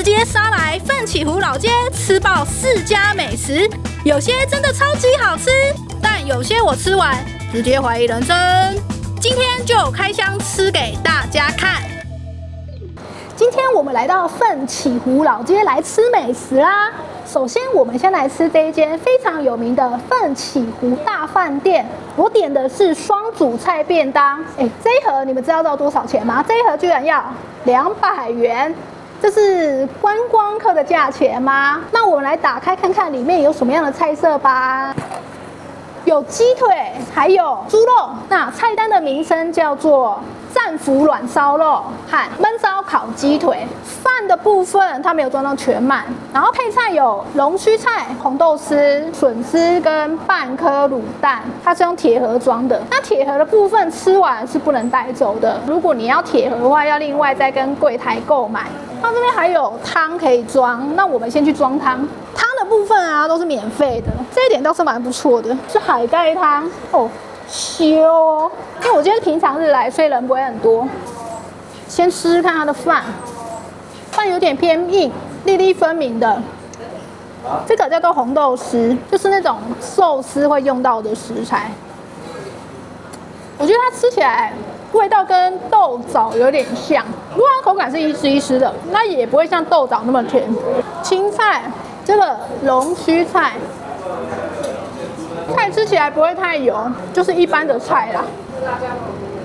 直接殺來奮起湖老街吃爆4家美食，有些真的超級好吃，但有些我吃完直接懷疑人生。今天就開箱吃給大家看。今天我們來到奮起湖老街來吃美食啦。首先，我們先來吃這一間非常有名的奮起湖大飯店。我點的是雙主菜便當。這一盒你們知道多少錢嗎？這一盒居然要200元，這是觀光客的價錢嗎？那我們來打開看看裡面有什麼樣的菜色吧。有雞腿，還有豬肉。那菜單的名稱叫做戰斧軟燒肉和燜燒烤雞腿。飯的部分它沒有裝到全滿，然後配菜有龍鬚菜、紅豆絲、筍絲跟半顆滷蛋，它是用鐵盒裝的。那鐵盒的部分吃完是不能帶走的，如果你要鐵盒的話，要另外再跟櫃檯購買。它這邊還有湯可以裝，那我們先去裝湯。湯的部分啊都是免費的，這一點倒是蠻不錯的，是海帶湯哦，香哦。因為我今天是平常日來，所以人不會很多。先試試看它的飯，飯有點偏硬，粒粒分明的。這個叫做紅豆絲，就是那種壽司會用到的食材。我覺得它吃起來味道跟豆棗有點像，不过它口感是一絲一絲的，那也不會像豆棗那麼甜。青菜，這個龍鬚菜，菜吃起來不會太油，就是一般的菜啦。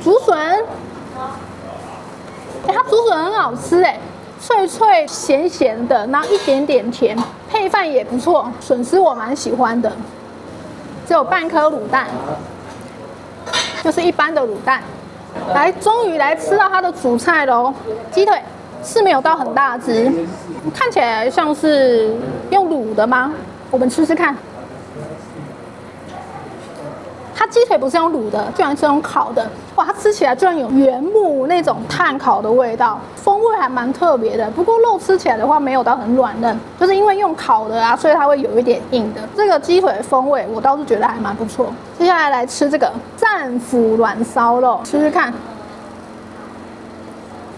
竹筍，它竹筍很好吃脆脆鹹鹹的，然後一點點甜，配飯也不錯。筍絲我蠻喜歡的，只有半顆滷蛋，就是一般的滷蛋。來，終於來吃到它的主菜嘍，雞腿是沒有到很大只，看起來像是用滷的嗎？我們吃吃看。它雞腿不是用滷的，居然是用烤的。哇，它吃起來居然有原木那種炭烤的味道，風味還蠻特別的。不過肉吃起來的話沒有到很軟嫩，就是因為用烤的啊，所以它會有一點硬的。這個雞腿的風味我倒是覺得還蠻不錯。接下來來吃這個戰斧軟燒肉，吃吃看。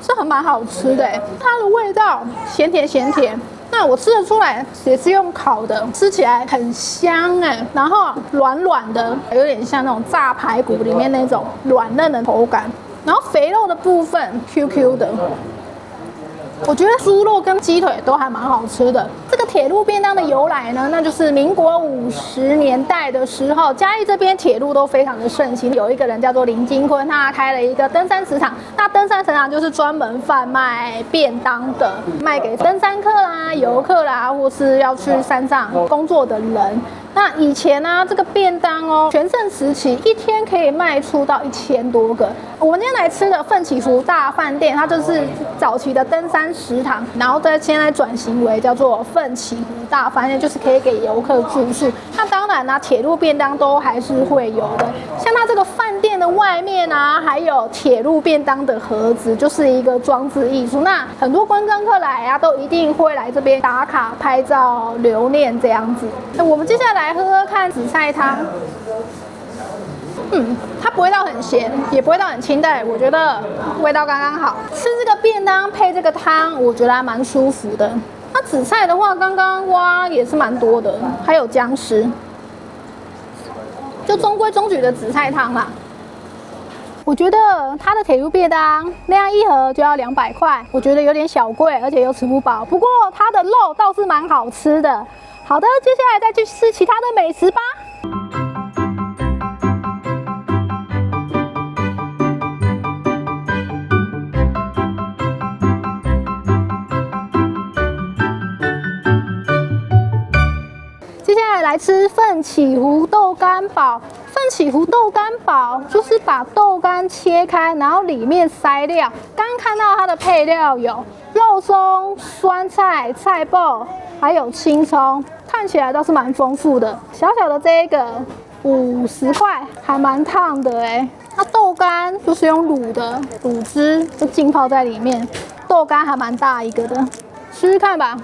是很蠻好吃的，它的味道鹹甜鹹甜。那我吃得出來，也是用烤的，吃起來很香然後軟軟的，有點像那種炸排骨裡面那種軟嫩的口感。然後肥肉的部分 QQ 的，我覺得豬肉跟雞腿都還蠻好吃的。這個鐵路便當的由來呢，那就是民國50年代的時候，嘉義這邊鐵路都非常的盛行。有一個人叫做林金坤，他開了一個登山食堂。那登山食堂就是專門販賣便當的，賣給登山客啦、遊客啦，或是要去山上工作的人。那以前呢，这個便當全盛時期一天可以賣出到1000多個。我們今天來吃的奮起湖大飯店，它就是早期的登山食堂，然後現在轉型為叫做奮起湖大飯店，就是可以給遊客住宿。那當然呢，鐵路便當都還是會有的。像它這個飯店的外面啊，還有鐵路便當的盒子，就是一個裝置藝術。那很多觀光客來啊，都一定會來這邊打卡、拍照、留念這樣子。那我們接下來喝喝看紫菜湯。它不會到很鹹，也不會到很清淡，我覺得味道剛剛好。吃這個便當配這個湯，我覺得還蠻舒服的。那紫菜的話，剛剛挖也是蠻多的，還有薑絲，就中規中矩的紫菜湯啦。我覺得它的鐵路便當那樣一盒就要200塊，我覺得有點小貴，而且又吃不飽。不過它的肉倒是蠻好吃的。好的，接下來再去吃其他的美食吧。接下来来吃奮起湖豆干堡。奮起湖豆干堡就是把豆干切開，然後裡面塞料。剛剛看到它的配料有肉鬆、酸菜、菜脯，還有青蔥，看起來倒是蠻豐富的。小小的這個50塊，還蠻燙的那豆干就是用滷的，滷汁就浸泡在裡面，豆干還蠻大一個的，試試看吧。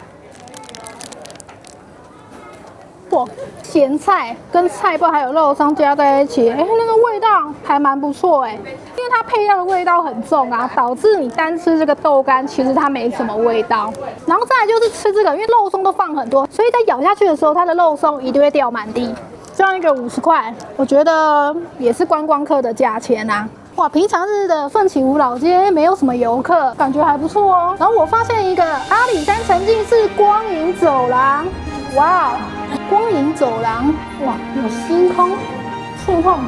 哇，鹹菜跟菜脯還有肉鬆加在一起，那個味道還蠻不錯因為為它配料的味道很重啊，導致你單吃這個豆乾，其實它沒什麼味道。然後再來就是吃這個，因為肉鬆都放很多，所以在咬下去的時候，它的肉鬆一定會掉滿地。這樣一個50塊，我覺得也是觀光客的價錢啊。哇，平常日的奮起湖老街沒有什麼遊客，感覺還不錯哦。然後我發現一個阿里山沉浸式光影走廊，哇，光影走廊，哇，有星空觸碰，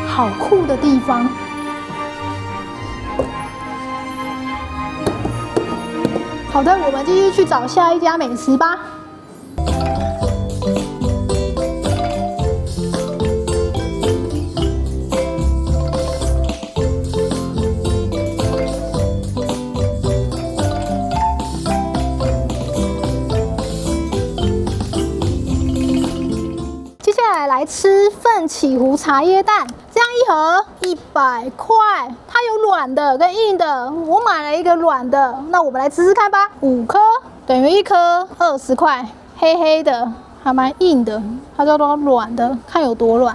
好酷的地方。好的，我們繼續去找下一家美食吧。來吃奮起湖茶葉蛋，這樣一盒100塊，它有軟的跟硬的，我買了一個軟的，那我們來吃吃看吧。5顆等於1顆20塊，黑黑的，還蠻硬的，它叫做軟的，看有多軟。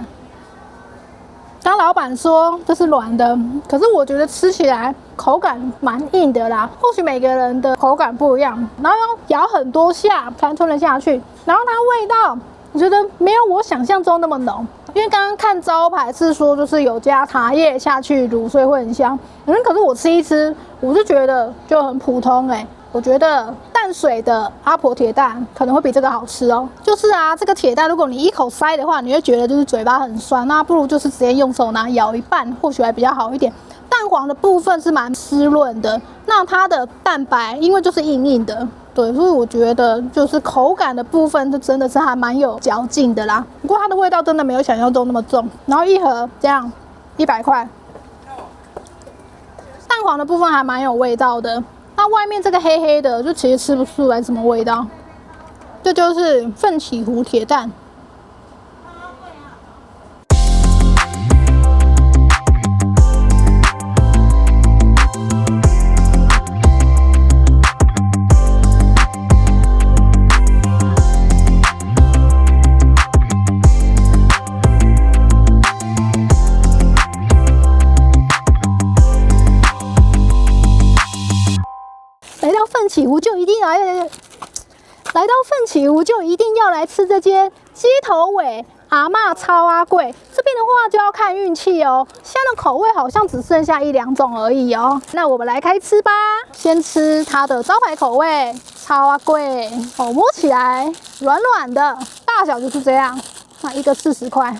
剛老闆說這是軟的，可是我覺得吃起來口感蠻硬的啦，或許每個人的口感不一樣，然後要咬很多下才吞得下去，然後它味道我覺得沒有我想象中那麼濃，因為剛剛看招牌是說就是有加茶葉下去滷，所以會很香。可是我吃一吃，我就覺得就很普通欸。我覺得淡水的阿婆鐵蛋可能會比這個好吃哦。就是啊，這個鐵蛋如果你一口塞的話，你會覺得就是嘴巴很酸，那不如就是直接用手拿咬一半，或許還比較好一點。蛋黃的部分是蠻濕潤的，那它的蛋白因為就是硬硬的。對，所以我覺得就是口感的部分，就真的是還蠻有嚼勁的啦。不過它的味道真的沒有想象中那麼重。然後一盒這樣100塊，蛋黃的部分還蠻有味道的。那外面這個黑黑的，就其實吃不出來什麼味道。這就是奮起湖鐵蛋。奮起湖就一定来到奮起湖就一定要來吃這間街頭尾阿嬤草仔粿。這邊的話就要看運氣哦，現在的口味好像只剩下1、2種而已哦。那我們來開吃吧，先吃它的招牌口味草仔粿哦，摸起來軟軟的，大小就是這樣，那一個40塊。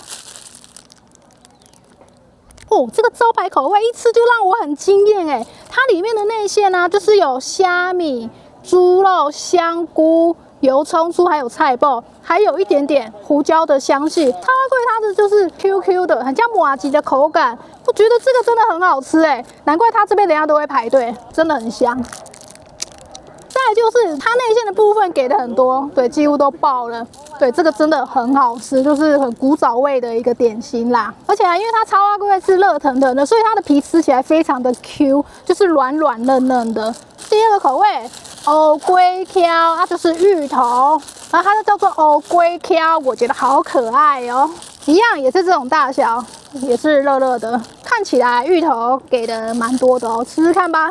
哦，這個招牌口味一吃就讓我很驚豔哎！它裡面的內餡呢，就是有蝦米、豬肉、香菇、油蔥酥，還有菜脯，還有一點點胡椒的香氣。草仔粿它的就是 QQ 的，很像麻糬的口感。我覺得這個真的很好吃哎，難怪它這邊等一下都會排隊，真的很香。再來就是它內餡的部分給的很多，對，幾乎都爆了。对，這個真的很好吃，就是很古早味的一個點心啦。而且因為它草仔粿是熱騰騰的，所以它的皮吃起來非常的 Q， 就是軟軟嫩嫩的。第二個口味烏龜殼，它就是芋頭，然後它就叫做烏龜殼，我覺得好可愛哦。一樣也是這種大小，也是熱熱的，看起來芋頭給的蠻多的哦，吃吃看吧。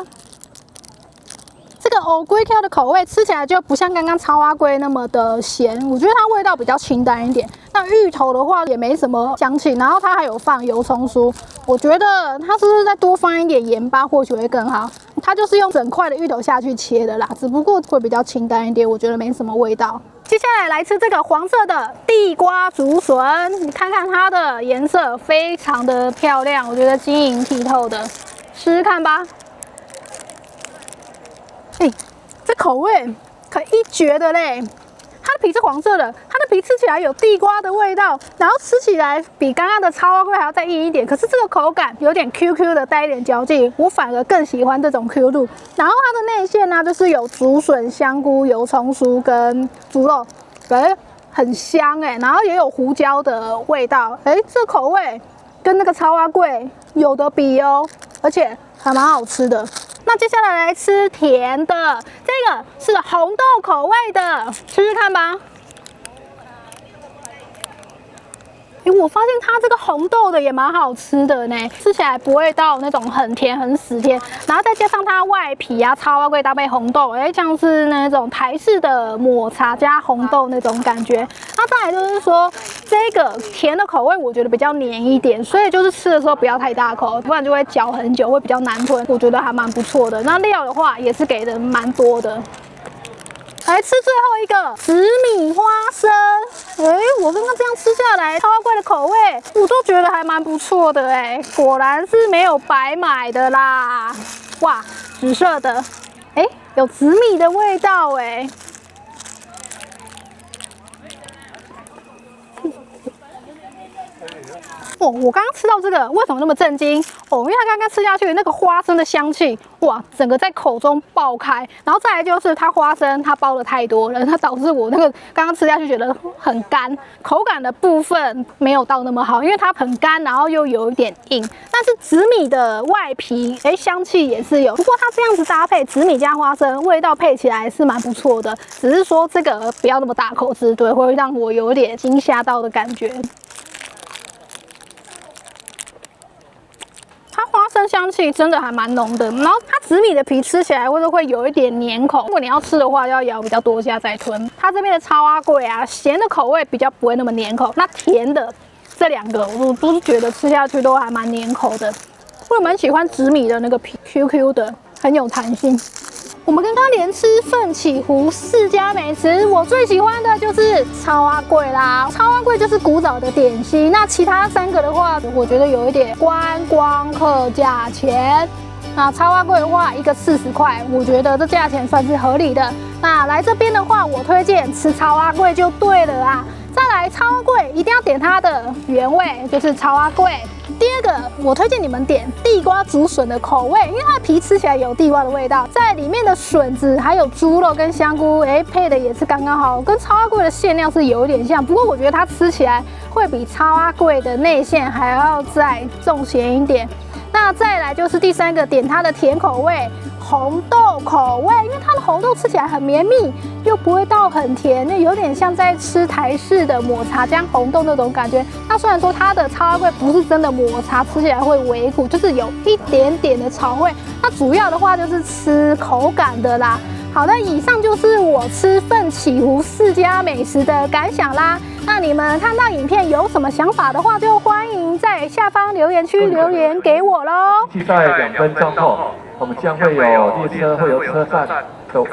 這個烏龜殼的口味吃起來就不像剛剛草仔粿那麼的鹹，我覺得它味道比較清淡一點。那芋頭的話也沒什麼香氣，然後它還有放油蔥酥，我覺得它是不是再多放一點鹽巴或許會更好。它就是用整塊的芋頭下去切的啦，只不過會比較清淡一點，我覺得沒什麼味道。接下來吃這個黃色的地瓜竹筍，你看看它的顏色非常的漂亮，我覺得晶瑩剔透的，試試看吧。這口味可一絕的嘞！它的皮是黃色的，它的皮吃起來有地瓜的味道，然後吃起來比剛剛的草仔粿還要再硬一點。可是這個口感有點 QQ 的，帶一點嚼勁，我反而更喜歡這種 Q 度。然後它的內餡呢，就是有竹筍、香菇、油蔥酥跟豬肉，很香哎，然後也有胡椒的味道，這口味跟那個草仔粿有得比哦，而且還蠻好吃的。那接下來吃甜的，這個是紅豆口味的，吃吃看吧。我發現它這個紅豆的也蠻好吃的呢，吃起來不會到那種很甜很死甜，然後再加上它外皮啊，草仔粿搭配紅豆，像是那種台式的抹茶加紅豆那種感覺。那再来就是說，這個甜的口味我覺得比較黏一點，所以就是吃的時候不要太大口，不然就會嚼很久，會比較難吞。我覺得還蠻不錯的。那料的話也是給的蠻多的。來吃最後一個紫米花生，我刚剛這樣吃下來，草仔粿的口味我都覺得還蠻不錯的果然是沒有白買的啦！哇，紫色的，有紫米的味道我剛刚吃到這個為什麼那麼震驚？因為它剛剛吃下去的那個花生的香氣，哇，整個在口中爆開。然後再來就是它花生它包的太多了，它導致我那個剛剛吃下去覺得很乾，口感的部分沒有到那麼好，因為它很乾，然後又有一點硬。但是紫米的外皮，香氣也是有。不過它這樣子搭配紫米加花生，味道配起來是蠻不錯的。只是說這個不要那麼大口吃，對，會讓我有點驚嚇到的感覺。花生香氣真的還蠻濃的，然後它紫米的皮吃起來会有一點黏口，如果你要吃的話，要咬比較多下再吞。它這邊的草仔粿啊，鹹的口味比較不會那麼黏口，那甜的這兩個我都是覺得吃下去都還蠻黏口的。我也蠻喜歡紫米的那個皮 QQ 的，很有彈性。我們剛剛連吃奮起湖4家美食，我最喜歡的就是草仔粿啦。草仔粿就是古早的點心，那其他3個的話，我覺得有一點觀光客價錢。那草仔粿的話，一個40塊，我覺得這價錢算是合理的。那來這邊的話，我推薦吃草仔粿就對了啊。再來，草仔粿一定要點它的原味，就是草仔粿。第二個，我推薦你們點地瓜竹筍的口味，因為它的皮吃起來有地瓜的味道，在裡面的筍子還有豬肉跟香菇，配的也是剛剛好，跟草仔粿的餡料是有一點像。不過我觉得它吃起來會比草仔粿的內餡還要再重鹹一點。那再來就是第3個，點它的甜口味，紅豆口味，因為它的紅豆吃起來很綿密，又不會到很甜，那有點像在吃台式的抹茶加紅豆那種感覺。那雖然說它的草仔粿不是真的抹茶，吃起來會微苦，就是有一點點的草味。那主要的話就是吃口感的啦。好的，以上就是我吃奮起湖4家美食的感想啦。那你們看到影片有什麼想法的話，就歡迎在下方留言區留言給我嘍。在2分鐘後，我們將會有列車會由車站走。